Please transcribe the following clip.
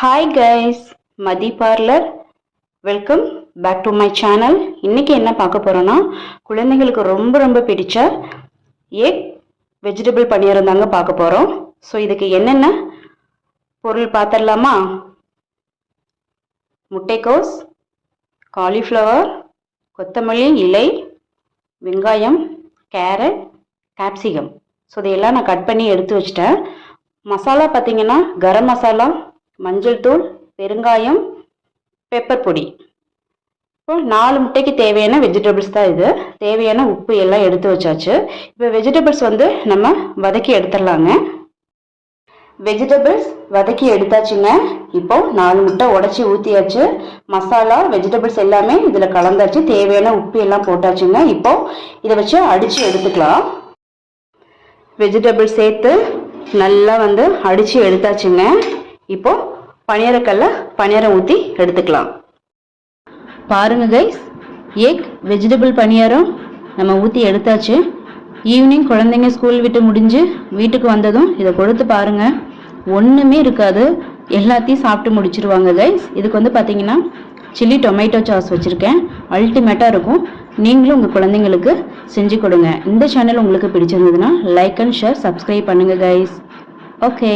Hi guys, Mathi parlour. Welcome back to my channel. இன்றைக்கி என்ன பார்க்க போகிறோன்னா, குழந்தைங்களுக்கு ரொம்ப ரொம்ப பிடிச்ச எக் வெஜிடபிள் பணியாரம் தாங்க பார்க்க போகிறோம். ஸோ இதுக்கு என்னென்ன பொருள் பார்த்துடலாமா? முட்டைக்கோஸ், காலிஃப்ளவர், கொத்தமல்லி இலை, வெங்காயம், கேரட், கேப்சிகம். ஸோ இதையெல்லாம் நான் கட் பண்ணி எடுத்து வச்சிட்டேன். மசாலா பார்த்திங்கன்னா கரம் மசாலா, மஞ்சள் தூள், பெருங்காயம், பெப்பர் பொடி. இப்போ 4 முட்டைக்கு தேவையான வெஜிடபிள்ஸ் தான் இது. தேவையான உப்பு எல்லாம் எடுத்து வச்சாச்சு. இப்போ வெஜிடபிள்ஸ் நம்ம வதக்கி எடுத்துடலாங்க. வெஜிடபிள்ஸ் வதக்கி எடுத்தாச்சுங்க. இப்போ 4 முட்டை உடச்சி ஊற்றியாச்சு. மசாலா வெஜிடபிள்ஸ் எல்லாமே இதில் கலந்தாச்சு. தேவையான உப்பு எல்லாம் போட்டாச்சுங்க. இப்போ இதை வச்சு அடித்து எடுத்துக்கலாம். வெஜிடபிள்ஸ் சேர்த்து நல்லா அடித்து எடுத்தாச்சுங்க. இப்போ பணியாரக்கல்ல பணியாரம் ஊற்றி எடுத்துக்கலாம். பாருங்க கைஸ், எக் வெஜிடபிள் பணியாரம் நம்ம ஊற்றி எடுத்தாச்சு. ஈவினிங் குழந்தைங்க ஸ்கூல் விட்டு முடிஞ்சு வீட்டுக்கு வந்ததும் இதை கொடுத்து பாருங்க, ஒன்றுமே இருக்காது, எல்லாத்தையும் சாப்பிட்டு முடிச்சிருவாங்க கைஸ். இதுக்கு பார்த்தீங்கன்னா சில்லி டொமேட்டோ சாஸ் வச்சுருக்கேன், அல்டிமேட்டாக இருக்கும். நீங்களும் உங்கள் குழந்தைங்களுக்கு செஞ்சு கொடுங்க. இந்த சேனல் உங்களுக்கு பிடிச்சிருந்ததுன்னா லைக் அண்ட் ஷேர், சப்ஸ்கிரைப் பண்ணுங்கள் கைஸ். ஓகே.